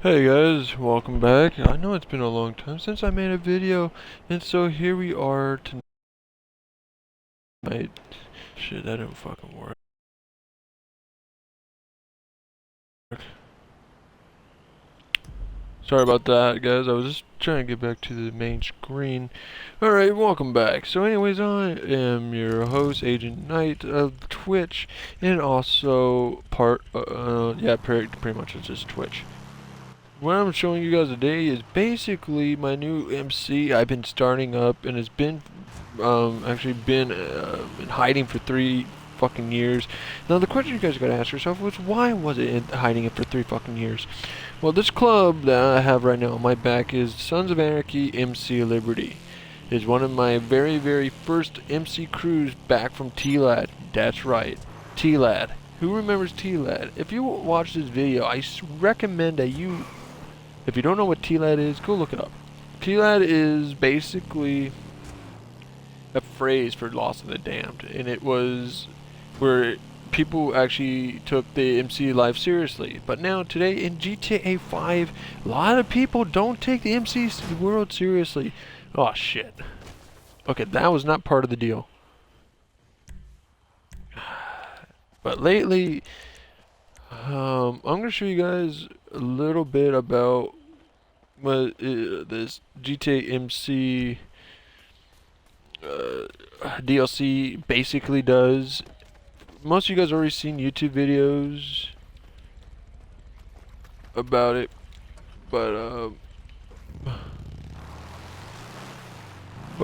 Hey guys, welcome back. I know it's been a long time since I made a video, and so here we are tonight. Shit, that didn't fucking work. Sorry about that, guys. I was just trying to get back to the main screen. Alright, welcome back. So anyways, I am your host, Agent Knight of Twitch, and also pretty much it's just Twitch. What I'm showing you guys today is basically my new MC I've been starting up, and it's been actually been in hiding for 3 fucking years. Now the question you guys gotta ask yourself was, why was it in hiding it for 3 fucking years? Well, this club that I have right now on my back is Sons of Anarchy MC Liberty. It's one of my very first MC crews back from T-Lad. That's right, T-Lad. Who remembers T-Lad? If you watch this video, I recommend that you, if you don't know what T-Lad is, go look it up. T-Lad is basically a phrase for Lost of the Damned, and it was where people actually took the MC life seriously. But now, today in GTA 5, a lot of people don't take the MC world seriously. Oh shit. Okay, that was not part of the deal. But lately, I'm gonna show you guys a little bit about what this GTA MC DLC basically does. Most of you guys already seen YouTube videos about it, but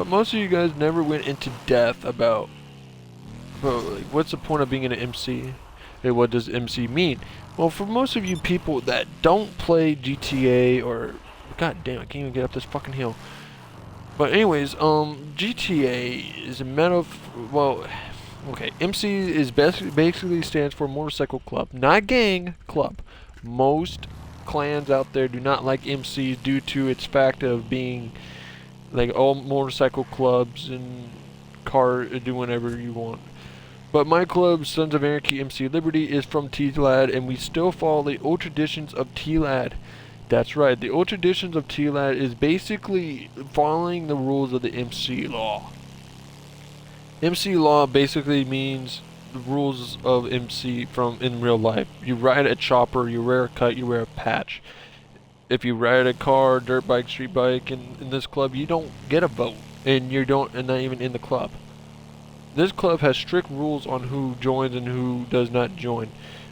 most of you guys never went into depth about, well, like, what's the point of being an MC, and what does MC mean? Well, for most of you people that don't play GTA, or god damn, I can't even get up this fucking hill. But anyways, GTA is a well, okay, MC is basically stands for motorcycle club, not gang club. Most clans out there do not like MCs due to its fact of being like all motorcycle clubs and do whatever you want. But my club, Sons of Anarchy MC Liberty, is from T-Lad, and we still follow the old traditions of T-Lad. That's right, the old traditions of T-Lad is basically following the rules of the MC law. MC law basically means the rules of MC from in real life. You ride a chopper, you wear a cut, you wear a patch. If you ride a car, dirt bike, street bike in this club, you don't get a vote, and and not even in the club. This club has strict rules on who joins and who does not join.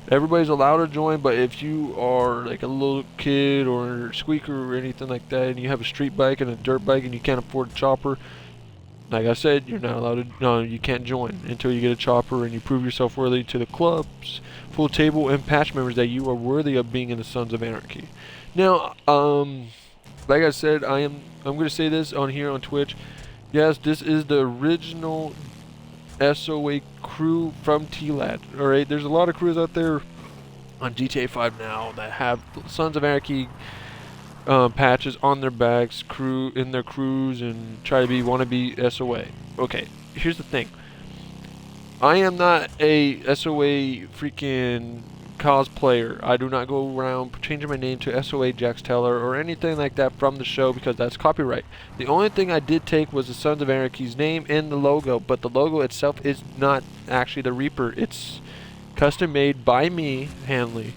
Everybody's allowed to join, but if you are like a little kid or a squeaker or anything like that, and you have a street bike and a dirt bike and you can't afford a chopper, like I said, you're not allowed to. No, you can't join until you get a chopper and you prove yourself worthy to the club's full table and patch members that you are worthy of being in the Sons of Anarchy. Now, like I said, I'm going to say this on here on Twitch. Yes, this is the original SOA crew from T-Lad. Alright, there's a lot of crews out there on GTA 5 now that have Sons of Anarchy patches on their backs, in their crews, and want to be SOA. Okay, here's the thing. I am not a SOA freaking cosplayer. I do not go around changing my name to SOA Jax Teller or anything like that from the show, because that's copyright. The only thing I did take was the Sons of Anarchy's name and the logo, but the logo itself is not actually the Reaper. It's custom made by me, Hanley.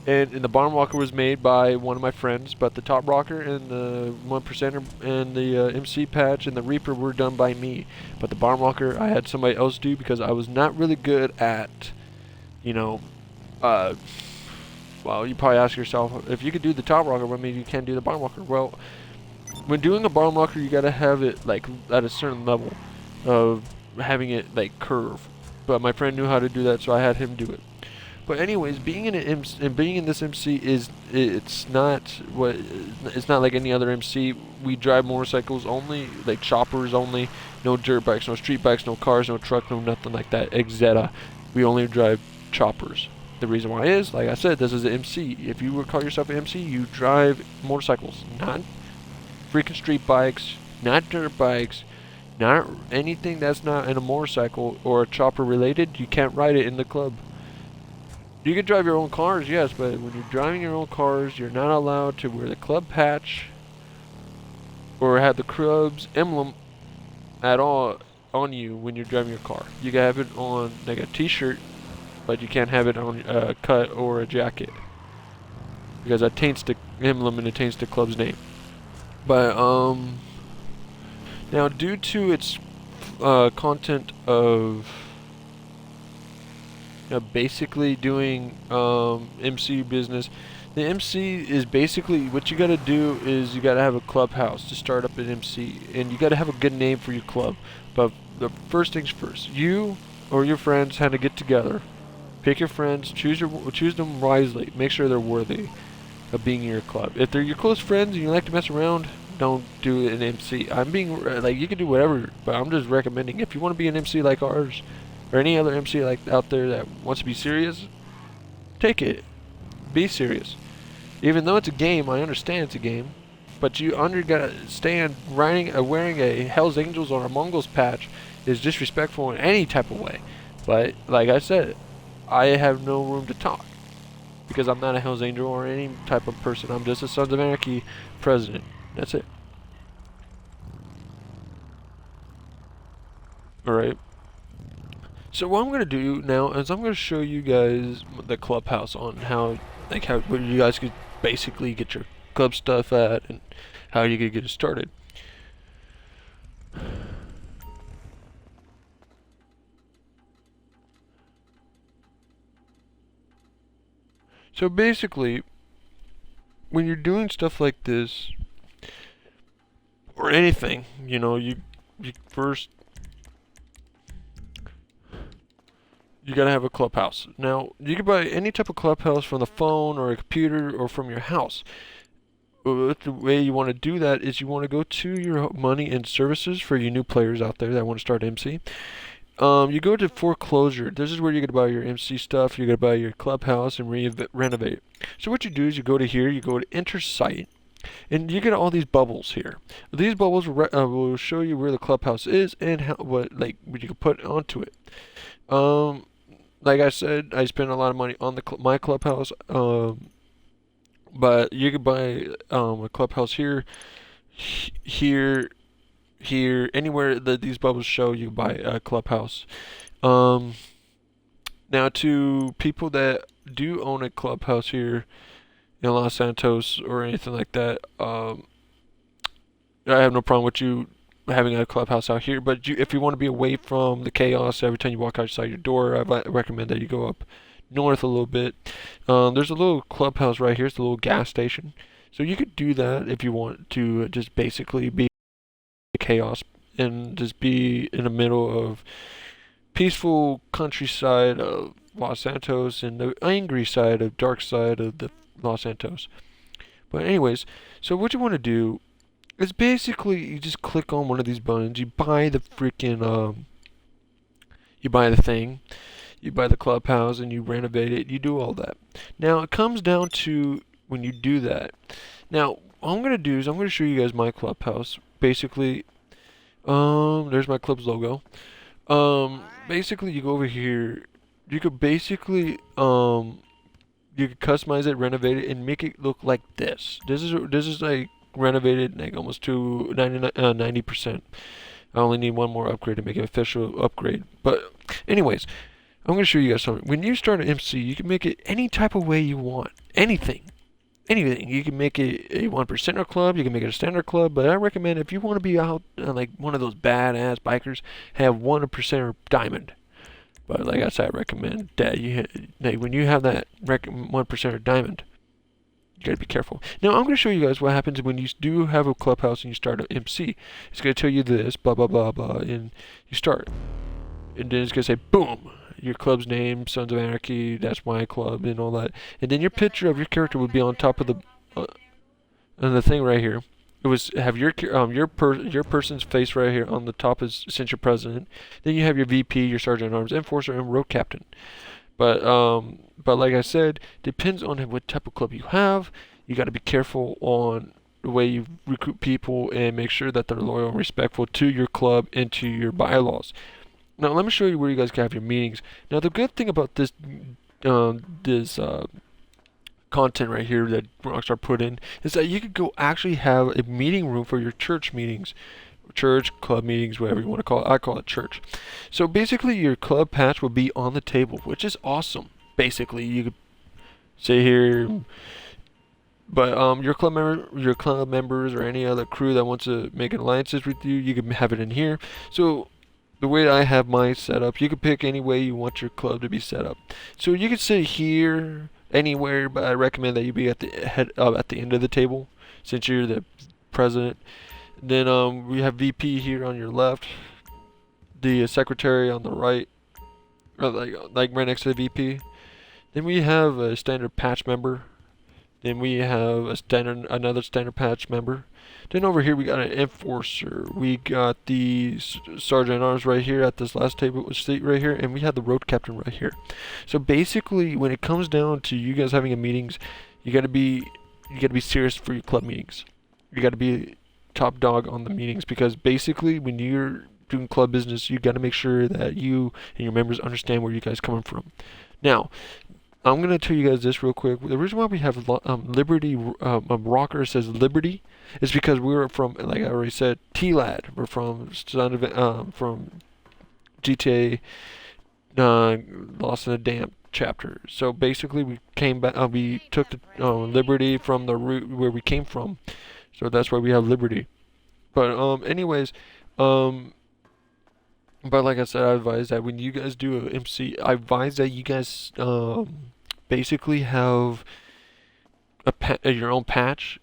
And the Barn Walker was made by one of my friends, but the Top Rocker and the 1%er and the MC patch and the Reaper were done by me. But the Barn Walker I had somebody else do because I was not really good at, you know, well, you probably ask yourself, if you could do the Top Rocker, what means you can't do the Barn Walker? Well, when doing a Barn Walker, you gotta have it like at a certain level of having it like curve. But my friend knew how to do that, so I had him do it. But anyways, being in this MC it's not like any other MC. We drive motorcycles only, like choppers only, no dirt bikes, no street bikes, no cars, no truck, no nothing like that, etc. We only drive choppers. The reason why is, like I said, this is an MC. If you would call yourself an MC, you drive motorcycles, not freaking street bikes, not dirt bikes, not anything that's not in a motorcycle or a chopper related. You can't ride it in the club. You can drive your own cars, yes, but when you're driving your own cars, you're not allowed to wear the club patch or have the club's emblem at all on you when you're driving your car. You can have it on like a t-shirt, but you can't have it on a cut or a jacket because that taints the emblem and it taints the club's name. But now due to its content of basically doing MC business. The MC is basically what you got to do is you got to have a clubhouse to start up an MC, and you got to have a good name for your club. But the first things first, you or your friends had to get together, pick your friends, choose them wisely, make sure they're worthy of being in your club. If they're your close friends and you like to mess around, don't do an MC. I'm being like you can do whatever, but I'm just recommending if you want to be an MC like ours or any other MC like out there that wants to be serious, take it. Be serious. Even though it's a game, I understand it's a game, but you understand wearing a Hell's Angels or a Mongols patch is disrespectful in any type of way. But like I said, I have no room to talk because I'm not a Hell's Angel or any type of person. I'm just a Sons of Anarchy president. That's it. Alright. So what I'm gonna do now is I'm gonna show you guys the clubhouse on how where you guys could basically get your club stuff at and how you could get it started. So basically, when you're doing stuff like this or anything, you first you gotta have a clubhouse. Now, you can buy any type of clubhouse from the phone or a computer or from your house. But the way you want to do that is you want to go to your money and services for you new players out there that want to start MC. You go to foreclosure. This is where you're gonna buy your MC stuff. You're gonna buy your clubhouse and renovate it. So what you do is you go to here. You go to enter site. And you get all these bubbles here. These bubbles will show you where the clubhouse is and what you can put onto it. Like I said, I spend a lot of money on my clubhouse. But you can buy a clubhouse here, here, here, anywhere that these bubbles show. You can buy a clubhouse. Now to people that do own a clubhouse here in Los Santos or anything like that, I have no problem with you having a clubhouse out here. But if you want to be away from the chaos every time you walk outside your door, I recommend that you go up north a little bit. There's a little clubhouse right here. It's a little gas station. So you could do that if you want to just basically be chaos and just be in the middle of peaceful countryside of Los Santos and the angry side of dark side of the Los Santos. But anyways, so what you want to do is basically you just click on one of these buttons. You buy the freaking you buy the thing. You buy the clubhouse and you renovate it. You do all that. Now it comes down to when you do that. Now what I'm gonna do is I'm gonna show you guys my clubhouse. Basically, there's my club's logo. Basically you go over here. You could basically you could customize it, renovate it, and make it look like this. This is like renovated like almost to 90%. I only need one more upgrade to make it official upgrade. But anyways, I'm going to show you guys something. When you start an MC, you can make it any type of way you want. Anything. Anything. You can make it a 1%er club. You can make it a standard club. But I recommend if you want to be out like one of those badass bikers, have 1%er diamond. But like I said, I recommend that when you have that 1%er diamond, you gotta be careful. Now I'm gonna show you guys what happens when you do have a clubhouse and you start an MC. It's gonna tell you this, blah blah blah blah, and you start, and then it's gonna say boom, your club's name, Sons of Anarchy, that's my club, and all that, and then your picture of your character would be on top of the thing right here. It was have your person's face right here on the top is since you're president. Then you have your VP, your sergeant at arms, enforcer, and road captain. But like I said, depends on what type of club you have. You got to be careful on the way you recruit people and make sure that they're loyal and respectful to your club and to your bylaws. Now let me show you where you guys can have your meetings. Now the good thing about this this content right here that Rockstar put in is that you could go actually have a meeting room for your church meetings, church, club meetings, whatever you want to call it. I call it church. So basically, your club patch will be on the table, which is awesome. Basically, you could say here, but your club members, or any other crew that wants to make alliances with you, you can have it in here. So the way I have mine set up, you can pick any way you want your club to be set up. So you can sit here anywhere, but I recommend that you be at the head at the end of the table, since you're the president. Then we have VP here on your left, the secretary on the right, or like right next to the VP. Then we have a standard patch member. Then we have another standard patch member. Then over here we got an enforcer. We got the sergeant at arms right here at this last table seat right here, and we have the road captain right here. So basically, when it comes down to you guys having a meetings, you gotta be serious for your club meetings. You gotta be top dog on the meetings, because basically when you're doing club business, you gotta make sure that you and your members understand where you guys coming from. Now, I'm gonna tell you guys this real quick. The reason why we have Liberty rocker says Liberty is because we're from, like I already said, T-Lad. We're from from GTA Lost in a Damp chapter. So basically, we came back. We took the Liberty from the route where we came from. So that's why we have Liberty. But anyways, but like I said, I advise that when you guys do a MC, I advise that you guys basically have your own patch.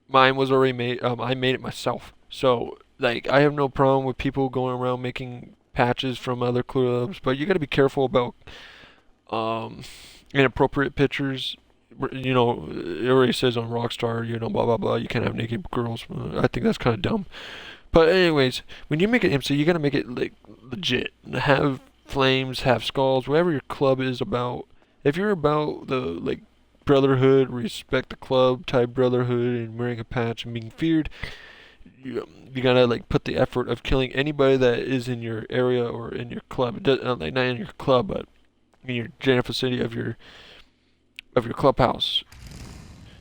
Mine was already made. I made it myself. So like, I have no problem with people going around making patches from other clubs, but you got to be careful about um, inappropriate pictures. You know, it already says on Rockstar, you know, blah blah blah. You can't have naked girls. I think that's kind of dumb. But anyways, when you make an MC, you gotta make it like legit. Have flames, have skulls, whatever your club is about. If you're about the like brotherhood, respect the club type brotherhood, and wearing a patch and being feared, you gotta like put the effort of killing anybody that is in your area or in your club. It does, like not in your club, but in your general vicinity of your clubhouse.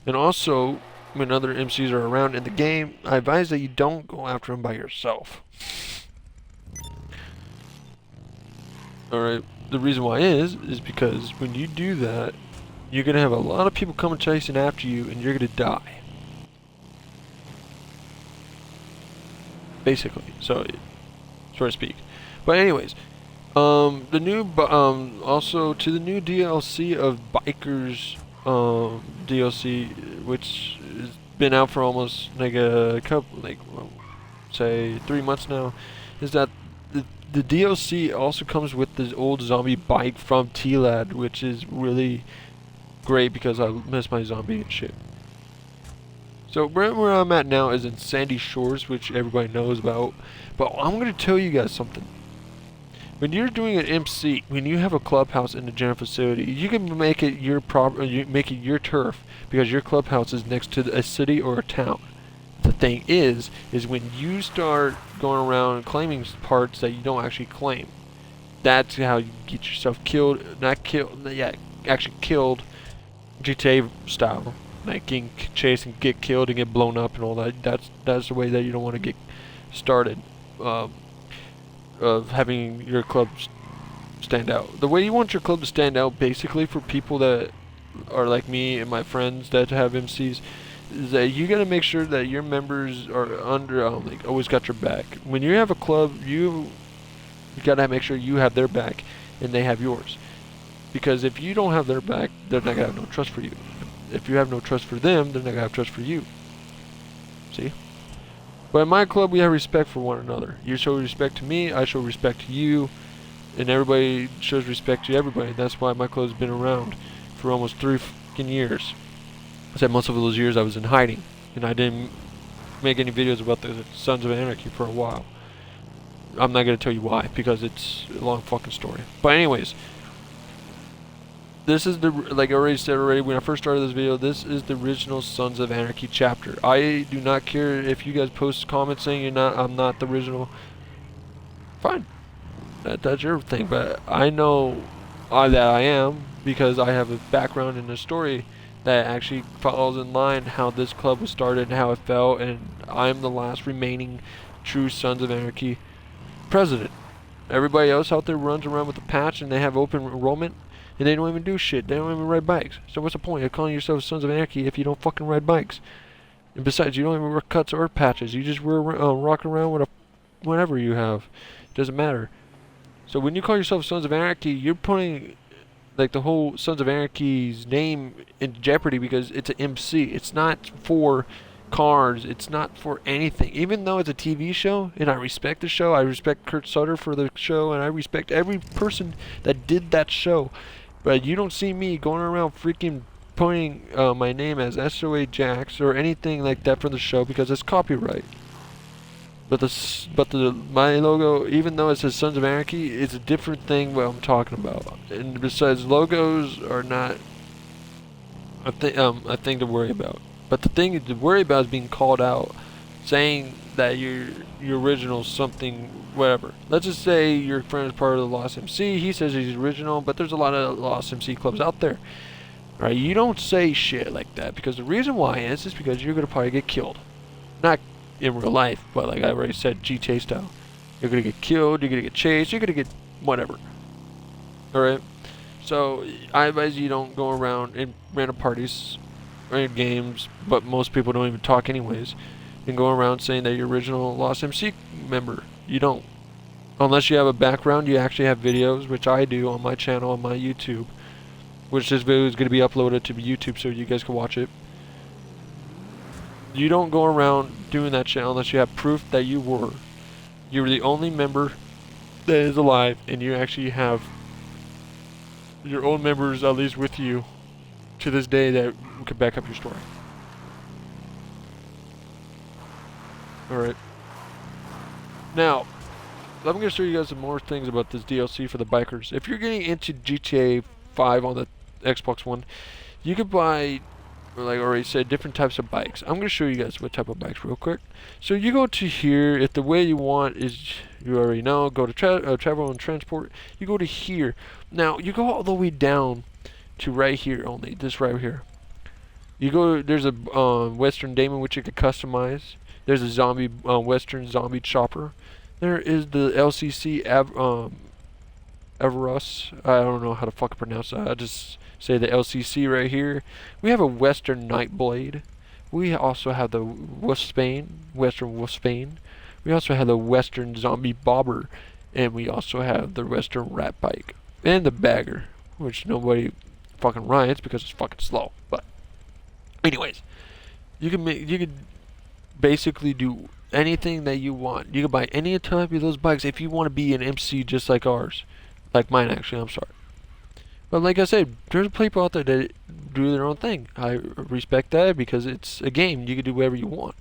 And also, when other MCs are around in the game, I advise that you don't go after them by yourself. Alright, the reason why is because when you do that, you're going to have a lot of people coming chasing after you, and you're going to die. Basically, so to speak. But anyways, the new, also to the new DLC of Bikers, DLC, which has been out for almost like a couple, like, well, say 3 months now, is that the DLC also comes with this old zombie bike from T-Lad, which is really great because I miss my zombie and shit. So where I'm at now is in Sandy Shores, which everybody knows about. But I'm going to tell you guys something. When you're doing an MC, when you have a clubhouse in the general facility, you can make it your you make it your turf because your clubhouse is next to a city or a town. The thing is when you start going around and claiming parts that you don't actually claim, that's how you get yourself killed. Not killed, yeah, actually killed, GTA style. Like getting chased and get killed and get blown up and all that. That's the way that you don't want to get started. Of having your club stand out. The way you want your club to stand out, basically, for people that are like me and my friends that have MCs, is that you gotta make sure that your members are under, like, always got your back. When you have a club, you gotta make sure you have their back and they have yours. Because if you don't have their back, they're not gonna have no trust for you. If you have no trust for them, they're not gonna have trust for you. See? But in my club, we have respect for one another. You show respect to me, I show respect to you, and everybody shows respect to everybody. That's why my club's been around for almost 3 fucking years. I said most of those years I was in hiding, and I didn't make any videos about the Sons of Anarchy for a while. I'm not gonna tell you why, because it's a long fucking story. But anyways, this is the, like I already said when I first started this video, this is the original Sons of Anarchy chapter. I do not care if you guys post comments saying I'm not the original. Fine, that's your thing. But I know that I am, because I have a background in the story that actually follows in line how this club was started and how it fell, and I'm the last remaining true Sons of Anarchy president. Everybody else out there runs around with a patch and they have open enrollment and they don't even do shit. They don't even ride bikes. So what's the point of calling yourselves Sons of Anarchy if you don't fucking ride bikes? And besides, you don't even wear cuts or patches. You just rock around with a whatever you have. Doesn't matter. So when you call yourself Sons of Anarchy, you're putting like the whole Sons of Anarchy's name in jeopardy because it's an MC. It's not for cars. It's not for anything. Even though it's a TV show, and I respect the show, I respect Kurt Sutter for the show, and I respect every person that did that show. But you don't see me going around freaking putting my name as SOA Jax or anything like that for the show because it's copyright. But my logo, even though it says Sons of Anarchy, it's a different thing what I'm talking about. And besides, logos are not a thing to worry about. But the thing to worry about is being called out, saying that your original something, whatever. Let's just say your friend is part of the Lost MC. He says he's original, but there's a lot of Lost MC clubs out there. Right? You don't say shit like that because the reason why is because you're gonna probably get killed. Not in real life, but like I already said, GTA style. You're gonna get killed. You're gonna get chased. You're gonna get whatever. All right. So I advise you don't go around in random parties or in games, but most people don't even talk anyways, and go around saying that you're original Lost MC member. You don't. Unless you have a background, you actually have videos, which I do on my channel on my YouTube, which this video is going to be uploaded to YouTube so you guys can watch it. You don't go around doing that shit unless you have proof that you were. You're the only member that is alive, and you actually have your own members at least with you to this day that could back up your story. Alright. Now, I'm going to show you guys some more things about this DLC for the bikers. If you're getting into GTA 5 on the Xbox One, you could buy, like I already said, different types of bikes. I'm going to show you guys what type of bikes real quick. So you go to here. If the way you want is, you already know, go to travel and transport. You go to here. Now, you go all the way down to right here only. This right here. You go, there's a Western Damon which you could customize. There's a zombie Western zombie chopper. There is the LCC Everus. I don't know how to fucking pronounce that. I just say the LCC right here. We have a Western Nightblade. We also have the Western Wolfsbane. We also have the Western Zombie Bobber, and we also have the Western Rat Bike and the Bagger, which nobody fucking rides because it's fucking slow. But anyways, you could basically do anything that you want. You can buy any type of those bikes if you want to be an MC just like ours. Like mine, actually, I'm sorry. But like I said, there's people out there that do their own thing. I respect that because it's a game. You can do whatever you want.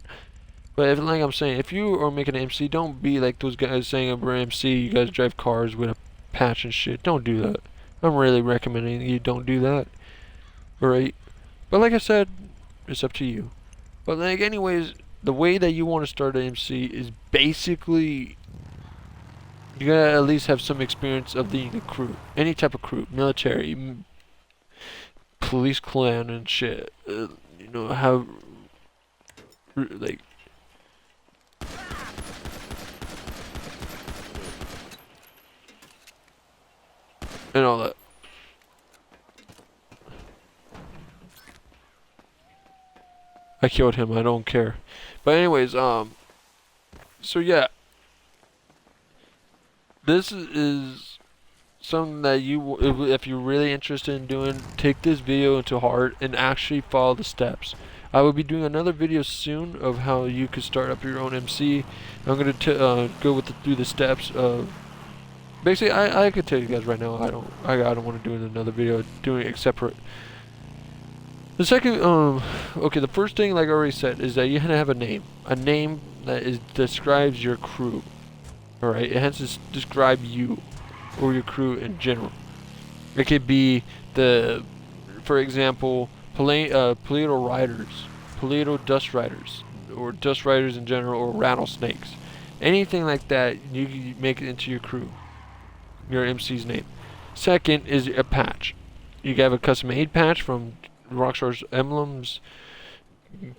But if, like I'm saying, if you are making an MC, don't be like those guys saying we're MC, you guys drive cars with a patch and shit. Don't do that. I'm really recommending you don't do that. Alright? But like I said, it's up to you. But like anyways, the way that you want to start an MC is basically you gotta at least have some experience of being a crew, any type of crew, military, police clan and shit. You know, have like and all that. I killed him. I don't care. But anyways, so yeah. This is something that you, if you're really interested in doing, take this video into heart and actually follow the steps. I will be doing another video soon of how you could start up your own MC. I'm gonna go through the steps of. Basically, I could tell you guys right now. I don't want to do another video doing it separate. The second, okay, the first thing, like I already said, is that you have to have a name that describes your crew. Alright, it has to describe you or your crew in general. It could be for example, Paleto Riders, Paleto Dust Riders, or Dust Riders in general, or Rattlesnakes. Anything like that, you can make it into your crew, your MC's name. Second is a patch. You can have a custom made patch from Rockstar's emblems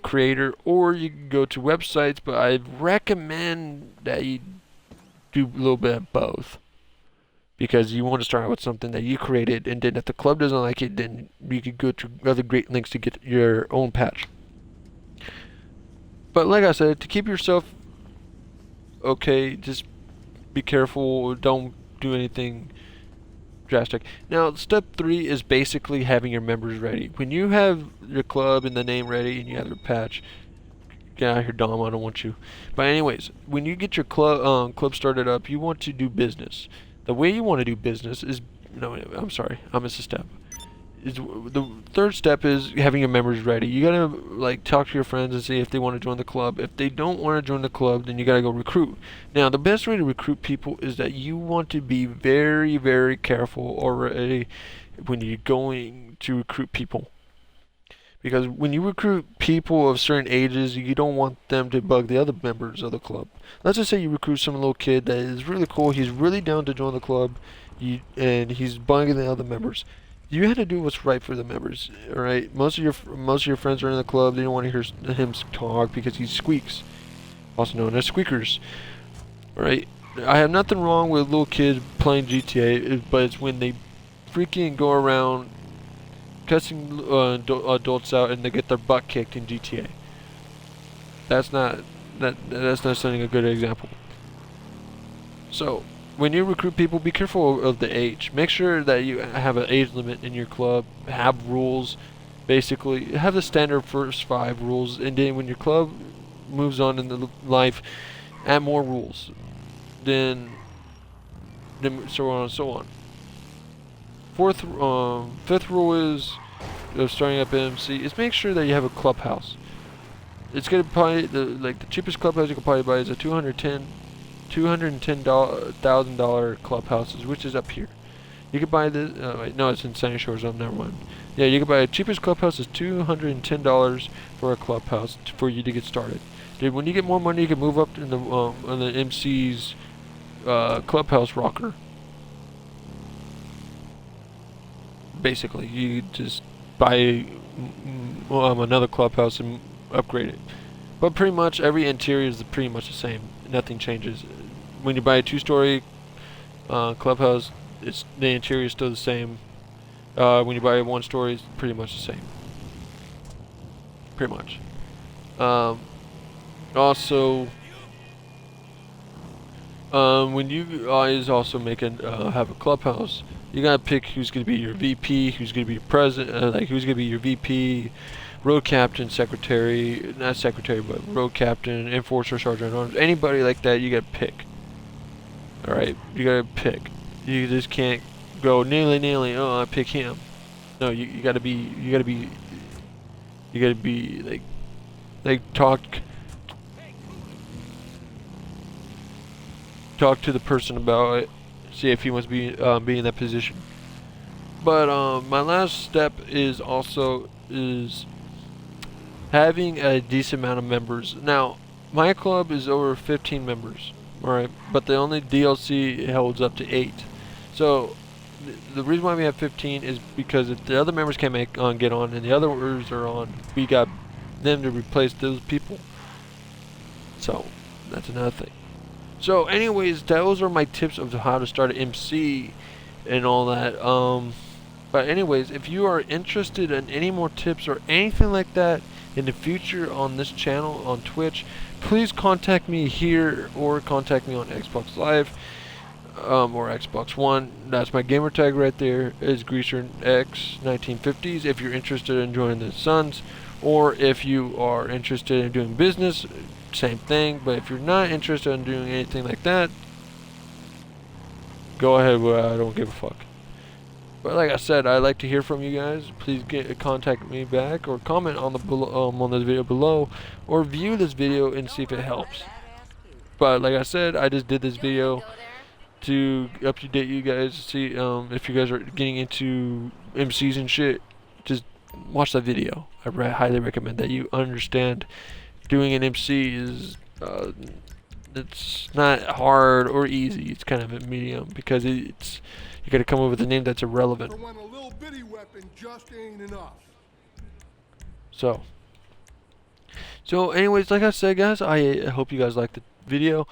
creator, or you can go to websites, but I recommend that you do a little bit of both. Because you want to start out with something that you created, and then if the club doesn't like it, then you could go to other great links to get your own patch. But like I said, to keep yourself okay, just be careful, don't do anything drastic. Now, step 3 is basically having your members ready. When you have your club and the name ready and you have your patch, get out of here, Dom, I don't want you. But anyways, when you get your club started up, you want to do business. The way you want to do business is, no, I'm sorry, I missed a step. The third step is having your members ready. You gotta like talk to your friends and see if they want to join the club. If they don't want to join the club, then you gotta go recruit. Now, the best way to recruit people is that you want to be very, very careful already when you're going to recruit people. Because when you recruit people of certain ages, you don't want them to bug the other members of the club. Let's just say you recruit some little kid that is really cool. He's really down to join the club, and he's bugging the other members. You have to do what's right for the members. All right. Most of your friends are in the club. They don't want to hear him talk because he squeaks, also known as squeakers. All right. I have nothing wrong with little kids playing GTA, but it's when they freaking go around cussing adults out and they get their butt kicked in GTA. That's not setting a good example. So, when you recruit people, be careful of the age. Make sure that you have an age limit in your club. Have rules. Basically, have the standard first 5 rules, and then when your club moves on in the life, add more rules. Then so on and so on. Fifth rule is of starting up MC is make sure that you have a clubhouse. It's gonna probably the cheapest clubhouse you can probably buy is a $210,000 clubhouses, which is up here. You could buy this. Wait, no, it's in Sunny Shores. Never mind. Yeah, you could buy a cheapest clubhouse is $210 for a clubhouse for you to get started. Dude, when you get more money, you can move up in the on the MC's clubhouse rocker. Basically, you just buy another clubhouse and upgrade it. But pretty much every interior is pretty much the same. Nothing changes. When you buy a 2-story clubhouse, the interior is still the same. When you buy a 1-story, it's pretty much the same. Pretty much. Also, when you guys also have a clubhouse, you gotta pick who's gonna be your VP, who's gonna be your president, who's gonna be your VP, road captain, secretary, not secretary, but road captain, enforcer, sergeant at arms, anybody like that. You gotta pick. All right, you gotta pick. You just can't go nilly. Oh, I pick him. No, you gotta be talk to the person about it, see if he wants to be in that position. But my last step is having a decent amount of members. Now, my club is over 15 members, alright, but the only DLC holds up to 8. So the reason why we have 15 is because if the other members can't get on and the others are on, we got them to replace those people. So that's another thing. So anyways, those are my tips of how to start an MC and all that. But anyways, if you are interested in any more tips or anything like that in the future on this channel on Twitch, please contact me here or contact me on Xbox Live or Xbox One. That's my gamer tag right there. Is Greaser X 1950s. If you're interested in joining the Suns, or if you are interested in doing business, same thing. But if you're not interested in doing anything like that, go ahead. I don't give a fuck. But like I said, I'd like to hear from you guys. Please contact me back or comment on on this video below, or view this video and see if it helps. But like I said, I just did this video to update you guys to see if you guys are getting into MCs and shit. Just watch that video. I highly recommend that you understand doing an MC is It's not hard or easy. It's kind of a medium because it's you got to come up with a name that's irrelevant. For when a little bitty weapon just ain't enough. So anyways, like I said, guys, I hope you guys liked the video.